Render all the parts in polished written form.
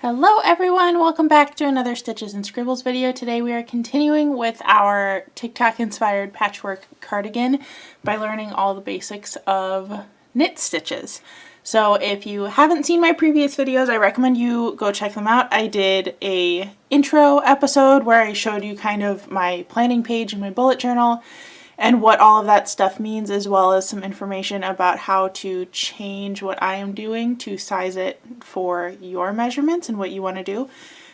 Hello everyone, welcome back to another Stitches and Scribbles video. Today we are continuing with our TikTok inspired patchwork cardigan by learning all the basics of knit stitches. So if you haven't seen my previous videos, I recommend you go check them out. I did a intro episode where I showed you kind of my planning page and my bullet journal and what all of that stuff means, as well as some information about how to change what I am doing to size it for your measurements and what you want to do.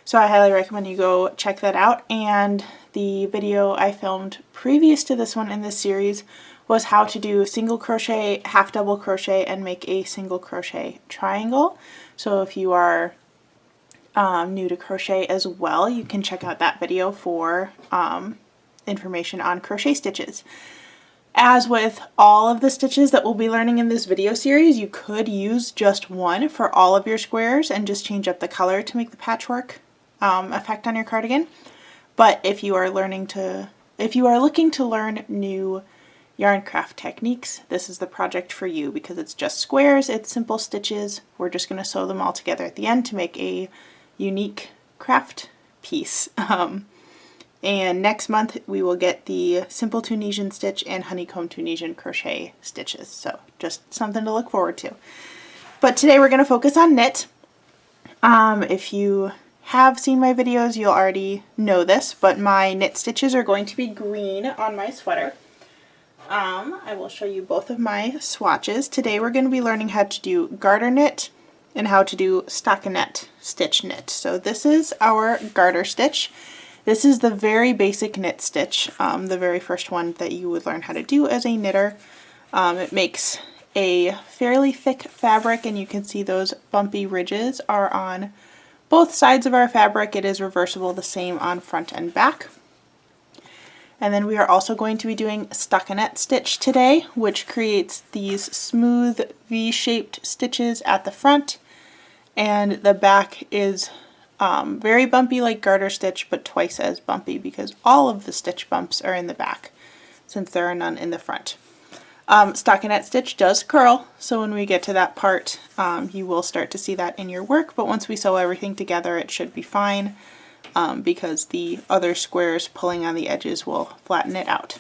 So I highly recommend you go check that out. And the video I filmed previous to this one in this series was how to do single crochet, half double crochet, and make a single crochet triangle. So if you are new to crochet as well, you can check out that video for information on crochet stitches. As with all of the stitches that we'll be learning in this video series, you could use just one for all of your squares and just change up the color to make the patchwork effect on your cardigan. But if you are looking to learn new yarn craft techniques, this is the project for you because it's just squares, it's simple stitches. We're just going to sew them all together at the end to make a unique craft piece. And next month we will get the simple Tunisian stitch and honeycomb Tunisian crochet stitches. So just something to look forward to. But today we're going to focus on knit. If you have seen my videos, you'll already know this, but my knit stitches are going to be green on my sweater. I will show you both of my swatches. Today we're going to be learning how to do garter knit and how to do stockinette stitch knit. So this is our garter stitch. This is the very basic knit stitch, the very first one that you would learn how to do as a knitter. It makes a fairly thick fabric, and you can see those bumpy ridges are on both sides of our fabric. It is reversible, the same on front and back. And then we are also going to be doing stockinette stitch today, which creates these smooth V-shaped stitches at the front, and the back is very bumpy like garter stitch, but twice as bumpy because all of the stitch bumps are in the back since there are none in the front. Stockinette stitch does curl, so when we get to that part, you will start to see that in your work, but once we sew everything together, it should be fine because the other squares pulling on the edges will flatten it out.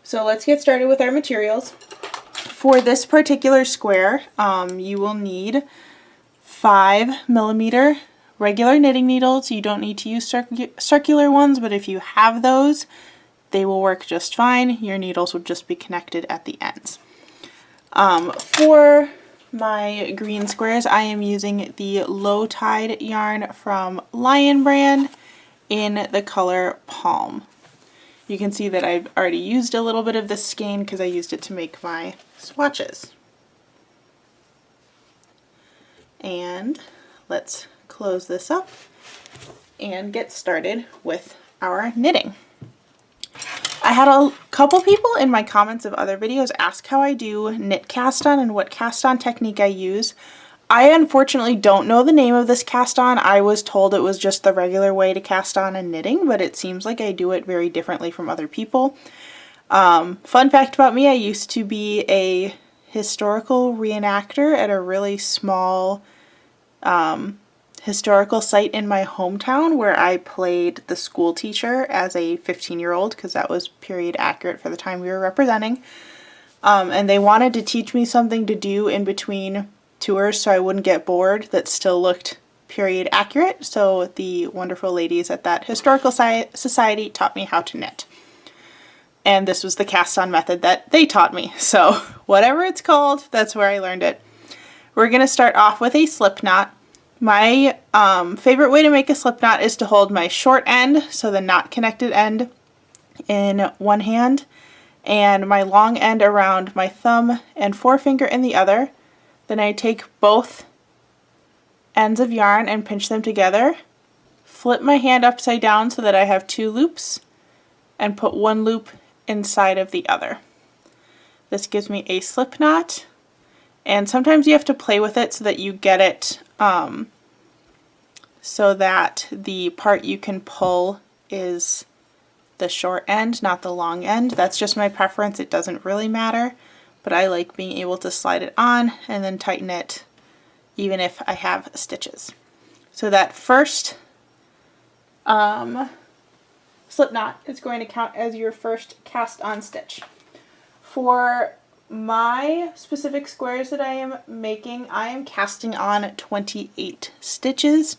So let's get started with our materials. For this particular square, you will need 5mm regular knitting needles. You don't need to use circular ones, but if you have those, they will work just fine. Your needles would just be connected at the ends. For my green squares, I am using the Low Tide yarn from Lion brand in the color Palm. You can see that I've already used a little bit of this skein because I used it to make my swatches. And let's close this up and get started with our knitting. I had a couple people in my comments of other videos ask how I do knit cast on and what cast on technique I use. I unfortunately don't know the name of this cast on. I was told it was just the regular way to cast on in knitting, but it seems like I do it very differently from other people. Fun fact about me, I used to be a historical reenactor at a really small historical site in my hometown where I played the school teacher as a 15-year-old because that was period accurate for the time we were representing. And they wanted to teach me something to do in between tours so I wouldn't get bored that still looked period accurate. So the wonderful ladies at that historical society taught me how to knit. And this was the cast on method that they taught me. So whatever it's called, that's where I learned it. We're going to start off with a slip knot. My favorite way to make a slip knot is to hold my short end, so the knot connected end, in one hand, and my long end around my thumb and forefinger in the other. Then I take both ends of yarn and pinch them together, flip my hand upside down so that I have two loops, and put one loop inside of the other. This gives me a slip knot, and sometimes you have to play with it so that you get it so that the part you can pull is the short end, not the long end. That's just my preference. It doesn't really matter, but I like being able to slide it on and then tighten it even if I have stitches. So that first slip knot is going to count as your first cast on stitch. For my specific squares that I am making, I am casting on 28 stitches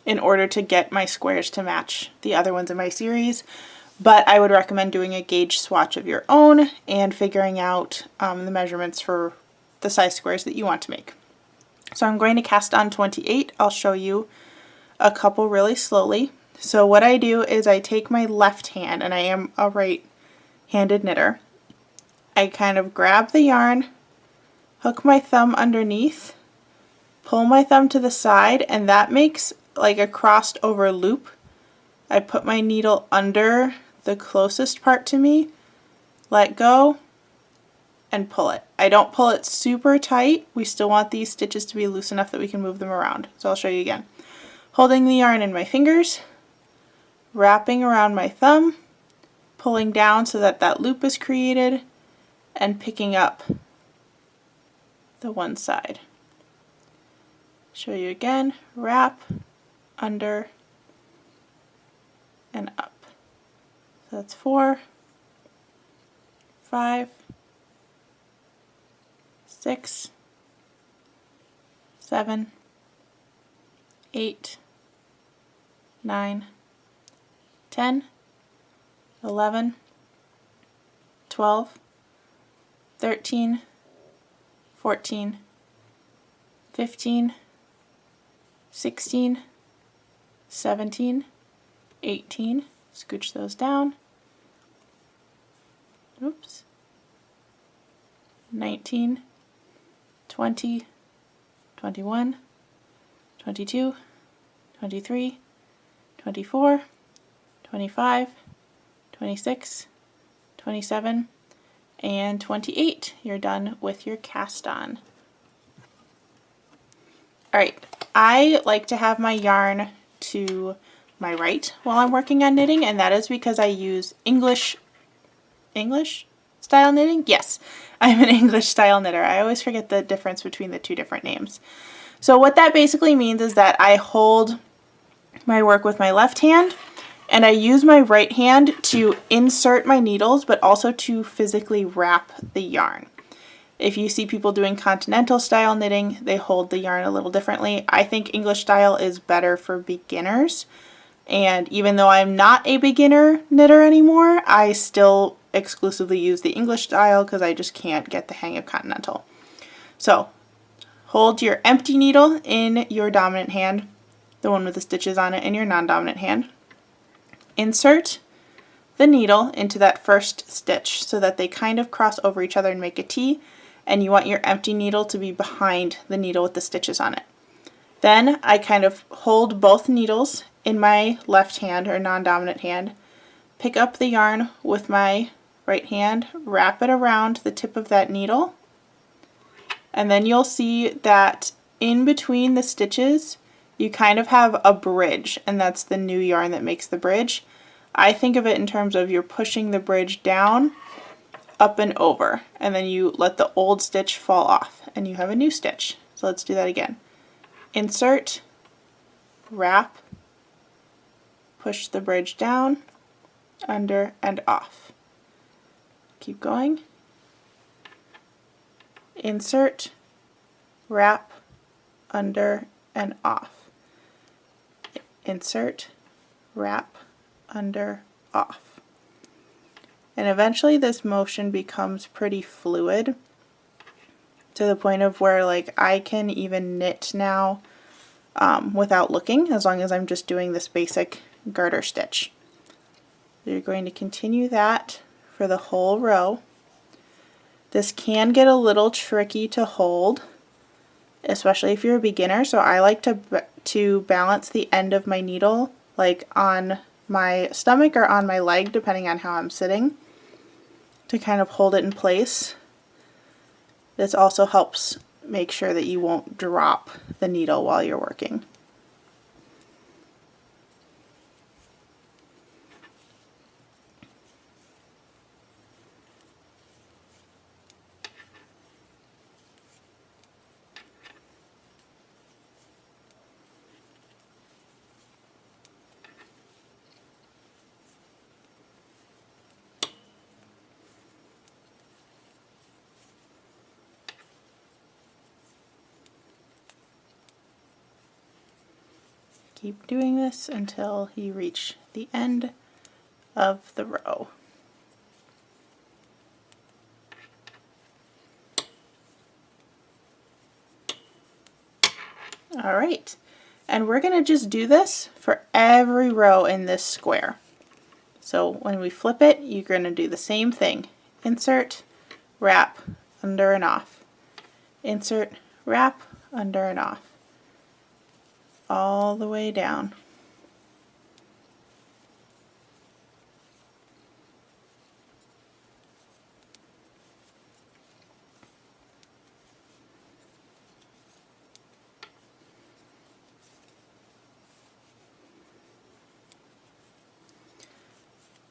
in order to get my squares to match the other ones in my series. But I would recommend doing a gauge swatch of your own and figuring out the measurements for the size squares that you want to make. So I'm going to cast on 28. I'll show you a couple really slowly. So what I do is I take my left hand, and I am a right-handed knitter. I kind of grab the yarn, hook my thumb underneath, pull my thumb to the side, and that makes like a crossed over loop. I put my needle under the closest part to me, let go, and pull it. I don't pull it super tight. We still want these stitches to be loose enough that we can move them around. So I'll show you again. Holding the yarn in my fingers, wrapping around my thumb, pulling down so that that loop is created, and picking up the one side. Show you again, wrap, under, and up. So that's 4, 5, 6, 7, 8, 9, 10, 11, 12, 13, 14, 15, 16, 17, 18, scooch those down, oops, 19, 20, 21, 22, 23, 24, 25, 26, 27, and 28. You're done with your cast on. Alright, I like to have my yarn to my right while I'm working on knitting, and that is because I use English style knitting? Yes, I'm an English style knitter. I always forget the difference between the two different names. So what that basically means is that I hold my work with my left hand, and I use my right hand to insert my needles, but also to physically wrap the yarn. If you see people doing continental style knitting, they hold the yarn a little differently. I think English style is better for beginners, and even though I'm not a beginner knitter anymore, I still exclusively use the English style because I just can't get the hang of continental. So hold your empty needle in your dominant hand, the one with the stitches on it in your non-dominant hand. Insert the needle into that first stitch so that they kind of cross over each other and make a T, and you want your empty needle to be behind the needle with the stitches on it. Then I kind of hold both needles in my left hand or non-dominant hand, pick up the yarn with my right hand, wrap it around the tip of that needle, and then you'll see that in between the stitches you kind of have a bridge, and that's the new yarn that makes the bridge. I think of it in terms of you're pushing the bridge down, up and over, and then you let the old stitch fall off and you have a new stitch. So let's do that again. Insert, wrap, push the bridge down, under, and off. Keep going. Insert, wrap, under, and off. Insert, wrap, under, off. And eventually this motion becomes pretty fluid to the point of where like I can even knit now without looking, as long as I'm just doing this basic garter stitch. So you're going to continue that for the whole row. This can get a little tricky to hold, especially if you're a beginner, so I like to balance the end of my needle like on my stomach or on my leg, depending on how I'm sitting, to kind of hold it in place. This also helps make sure that you won't drop the needle while you're working. keep doing this until you reach the end of the row. All right, and we're going to just do this for every row in this square. So when we flip it, you're going to do the same thing. Insert, wrap, under and off. Insert, wrap, under and off. All the way down.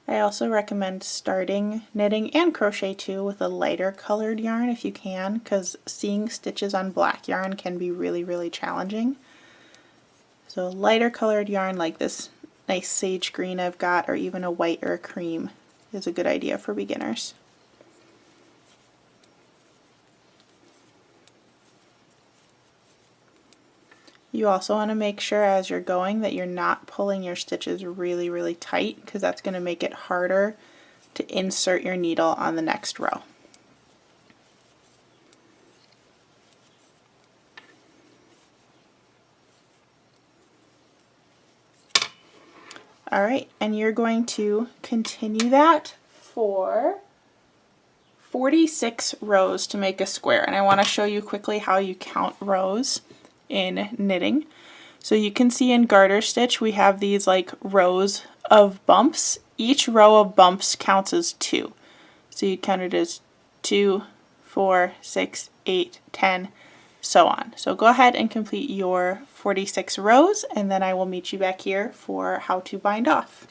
I also recommend starting knitting and crochet too with a lighter colored yarn if you can, because seeing stitches on black yarn can be really challenging. So lighter colored yarn like this nice sage green I've got, or even a white or a cream, is a good idea for beginners. You also want to make sure as you're going that you're not pulling your stitches really tight, because that's going to make it harder to insert your needle on the next row. Alright, and you're going to continue that for 46 rows to make a square. And I want to show you quickly how you count rows in knitting. So you can see in garter stitch we have these like rows of bumps. Each row of bumps counts as 2. So you count it as 2, 4, 6, 8, 10, so on. So go ahead and complete your 46 rows, and then I will meet you back here for how to bind off.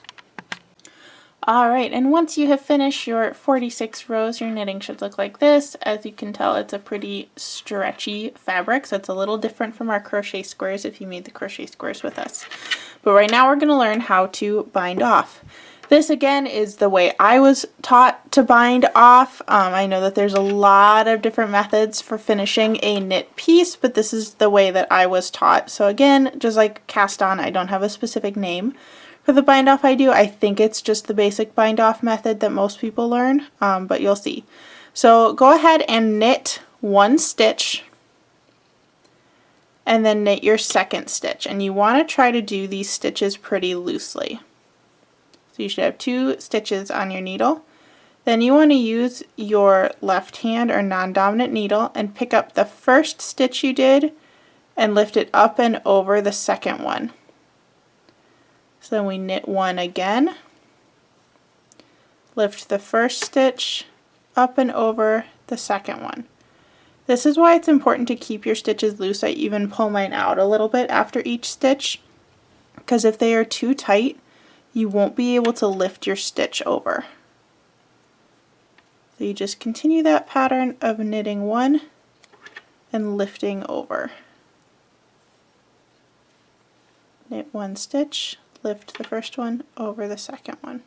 Alright, and once you have finished your 46 rows, your knitting should look like this. As you can tell, it's a pretty stretchy fabric, so it's a little different from our crochet squares if you made the crochet squares with us. But right now we're going to learn how to bind off. This again is the way I was taught to bind off. I know that there's a lot of different methods for finishing a knit piece, but this is the way that I was taught. So again, just like cast on, I don't have a specific name for the bind off I do. I think it's just the basic bind off method that most people learn, but you'll see. So go ahead and knit 1 stitch and then knit your 2nd stitch, and you want to try to do these stitches pretty loosely. So you should have 2 stitches on your needle. Then you want to use your left hand or non-dominant needle and pick up the first stitch you did and lift it up and over the second one. So then we knit 1 again, lift the first stitch up and over the second one. This is why it's important to keep your stitches loose. I even pull mine out a little bit after each stitch, because if they are too tight, you won't be able to lift your stitch over. So you just continue that pattern of knitting 1 and lifting over. Knit 1 stitch, lift the first one over the second one.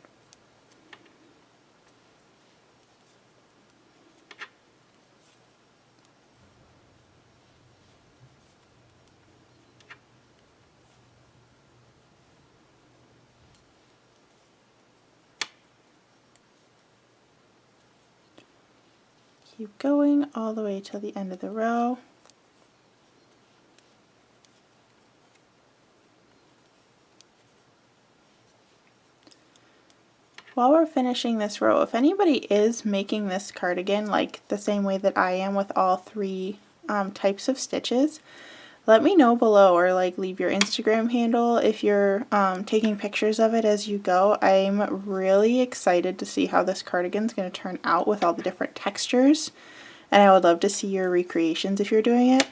Keep going all the way till the end of the row. While we're finishing this row, if anybody is making this cardigan like the same way that I am with all 3 types of stitches, let me know below, or like leave your Instagram handle if you're taking pictures of it as you go. I'm really excited to see how this cardigan is going to turn out with all the different textures, and I would love to see your recreations if you're doing it,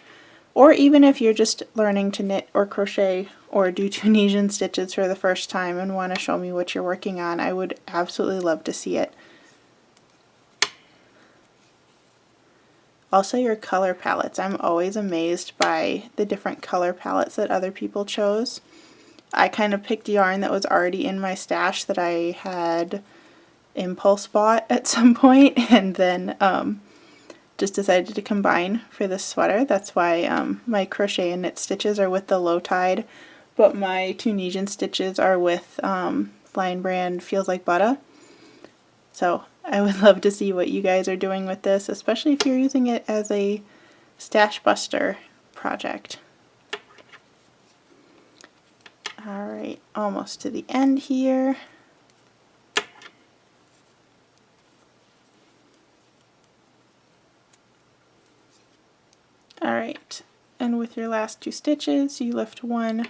or even if you're just learning to knit or crochet or do Tunisian stitches for the first time and want to show me what you're working on. I would absolutely love to see it. Also, your color palettes. I'm always amazed by the different color palettes that other people chose. I kind of picked yarn that was already in my stash that I had impulse bought at some point, and then just decided to combine for this sweater. That's why my crochet and knit stitches are with the low tide but my Tunisian stitches are with Lion Brand Feels Like Butter. So I would love to see what you guys are doing with this, especially if you're using it as a stash buster project. Alright, almost to the end here. Alright, and with your last 2 stitches, you lift one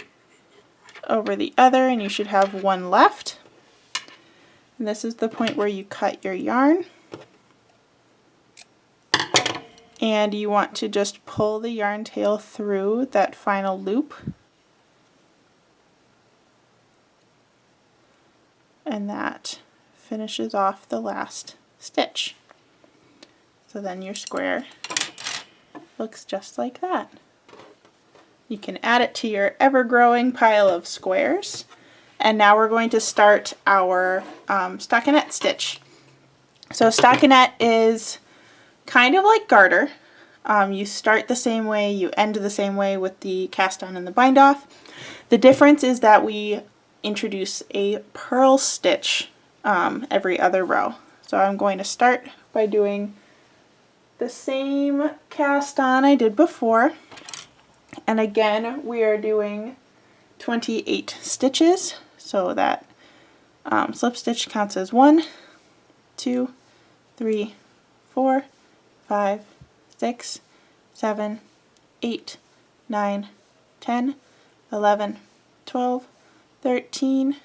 over the other and you should have one left. And this is the point where you cut your yarn. And you want to just pull the yarn tail through that final loop. And that finishes off the last stitch. So then your square looks just like that. You can add it to your ever-growing pile of squares. And now we're going to start our stockinette stitch. So stockinette is kind of like garter. You start the same way, you end the same way with the cast on and the bind off. The difference is that we introduce a purl stitch every other row. So I'm going to start by doing the same cast on I did before, and again we are doing 28 stitches, so that slip stitch counts as 1, 2, 3, 4, 5, 6, 7, 8, 9, 10, 11, 12, 13,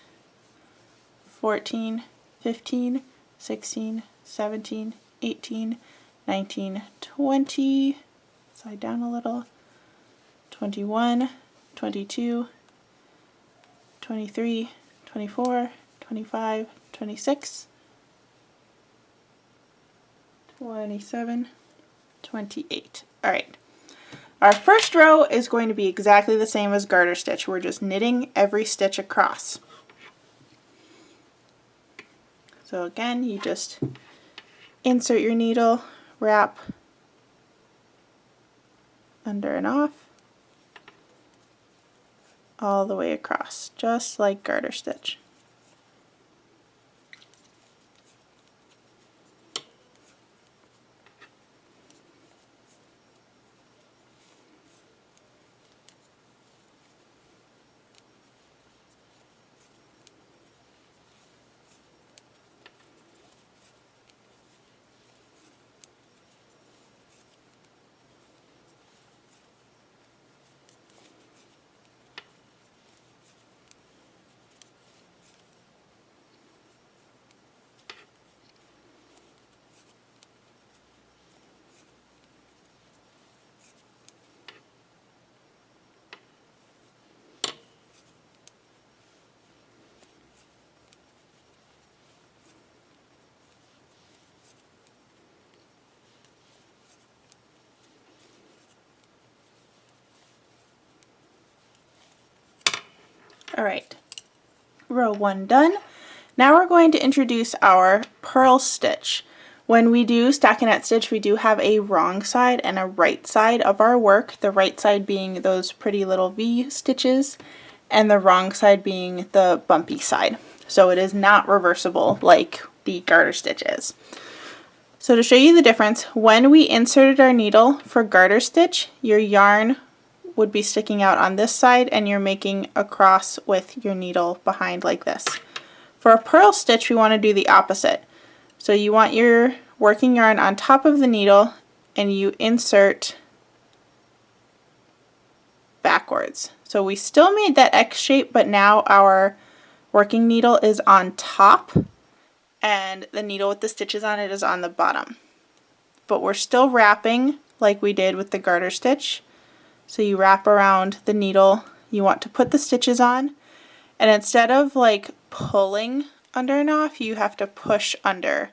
14, 15, 16, 17, 18, 19, 20, slide down a little, 21, 22, 23, 24, 25, 26, 27, 28. Alright. Our first row is going to be exactly the same as garter stitch. We're just knitting every stitch across. So again, you just insert your needle, wrap under and off, all the way across, just like garter stitch. Alright, row 1 done. Now we're going to introduce our purl stitch. When we do stockinette stitch, we do have a wrong side and a right side of our work, the right side being those pretty little V stitches and the wrong side being the bumpy side. So it is not reversible like the garter stitch is. So to show you the difference, when we inserted our needle for garter stitch, your yarn would be sticking out on this side and you're making a cross with your needle behind like this. For a purl stitch, we want to do the opposite. So you want your working yarn on top of the needle and you insert backwards. So we still made that X shape, but now our working needle is on top and the needle with the stitches on it is on the bottom. But we're still wrapping like we did with the garter stitch. So you wrap around the needle you want to put the stitches on, and instead of like pulling under and off, you have to push under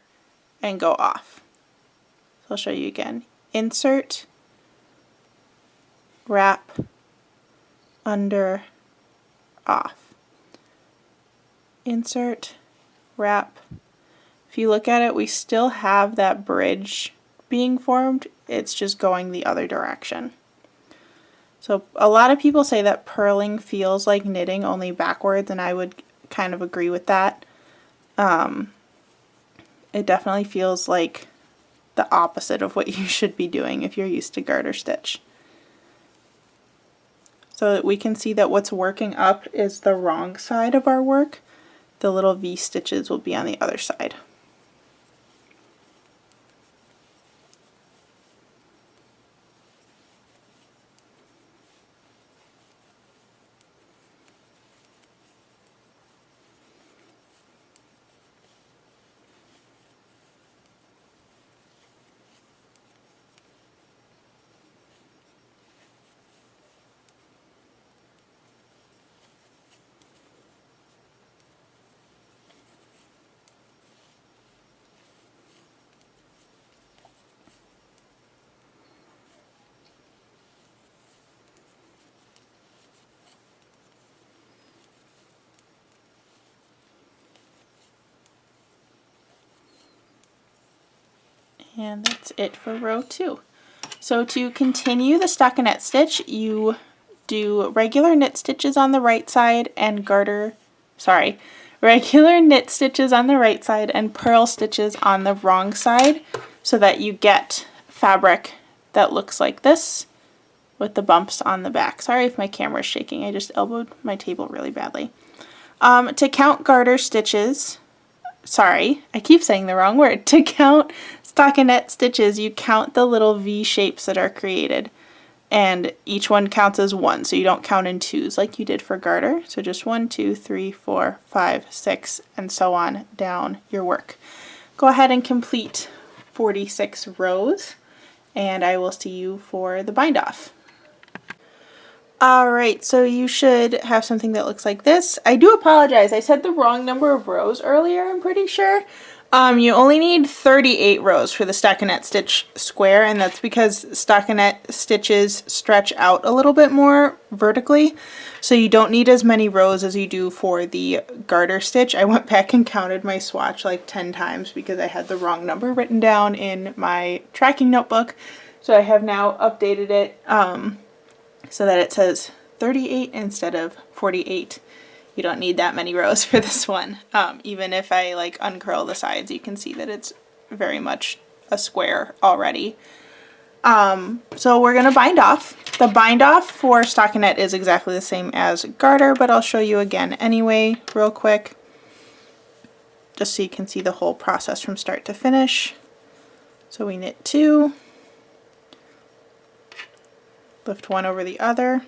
and go off. So I'll show you again. Insert, wrap, under, off. Insert, wrap. If you look at it, we still have that bridge being formed. It's just going the other direction. So a lot of people say that purling feels like knitting, only backwards, and I would kind of agree with that. It definitely feels like the opposite of what you should be doing if you're used to garter stitch. So that we can see that what's working up is the wrong side of our work. The little V stitches will be on the other side. And that's it for row 2. So to continue the stockinette stitch, you do regular knit stitches on the right side and regular knit stitches on the right side and purl stitches on the wrong side, so that you get fabric that looks like this with the bumps on the back. Sorry if my camera is shaking, I just elbowed my table really badly. To count garter stitches, sorry, I keep saying the wrong word. To count stockinette stitches, you count the little V shapes that are created, and each one counts as 1, so you don't count in 2s like you did for garter. So just 1, 2, 3, 4, 5, 6, and so on down your work. Go ahead and complete 46 rows, and I will see you for the bind off. Alright, so you should have something that looks like this. I do apologize, I said the wrong number of rows earlier, I'm pretty sure. You only need 38 rows for the stockinette stitch square, and that's because stockinette stitches stretch out a little bit more vertically, so you don't need as many rows as you do for the garter stitch. I went back and counted my swatch like 10 times because I had the wrong number written down in my tracking notebook, so I have now updated it so that it says 38 instead of 48. You don't need that many rows for this one. Even if I like uncurl the sides, you can see that it's very much a square already. So we're gonna bind off. The bind off for stockinette is exactly the same as garter, but I'll show you again anyway, real quick, just so you can see the whole process from start to finish. So we knit 2, lift one over the other,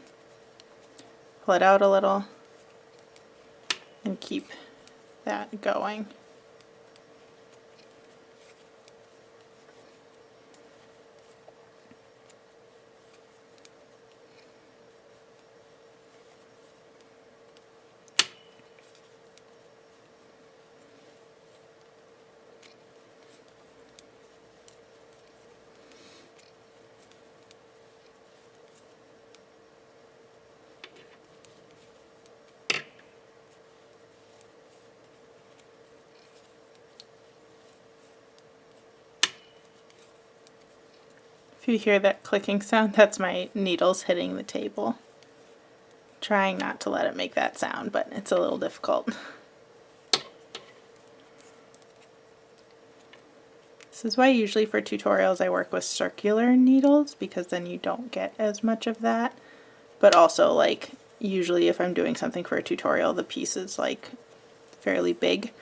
pull it out a little, and keep that going. If you hear that clicking sound, that's my needles hitting the table. Trying not to let it make that sound, but it's a little difficult. This is why usually for tutorials I work with circular needles, because then you don't get as much of that. But also, like, usually if I'm doing something for a tutorial, the piece is like fairly big,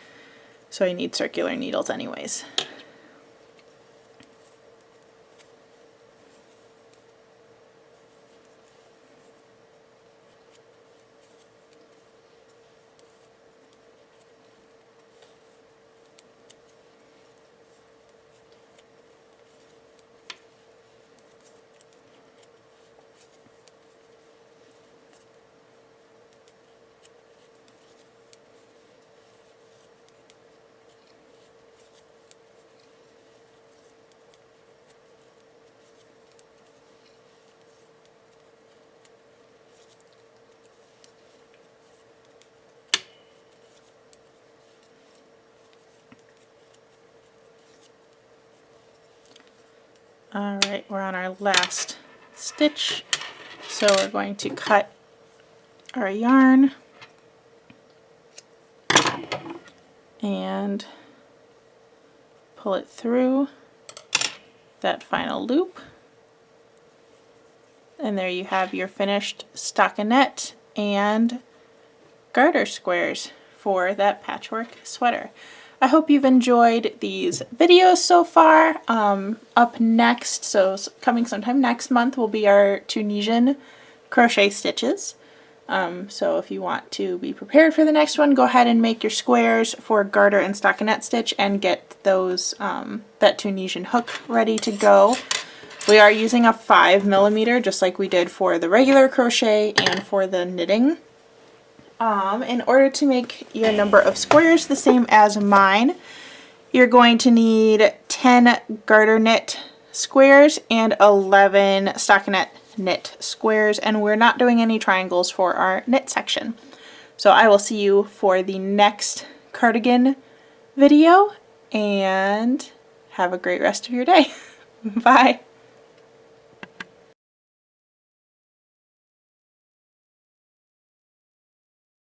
so I need circular needles anyways. Alright, we're on our last stitch. So we're going to cut our yarn and pull it through that final loop. And there you have your finished stockinette and garter squares for that patchwork sweater. I hope you've enjoyed these videos so far. Up next, so coming sometime next month, will be our Tunisian crochet stitches. So if you want to be prepared for the next one, go ahead and make your squares for garter and stockinette stitch and get those that Tunisian hook ready to go. We are using a 5mm just like we did for the regular crochet and for the knitting. In order to make your number of squares the same as mine, you're going to need 10 garter knit squares and 11 stockinette knit squares, and we're not doing any triangles for our knit section. So I will see you for the next cardigan video, and have a great rest of your day. Bye!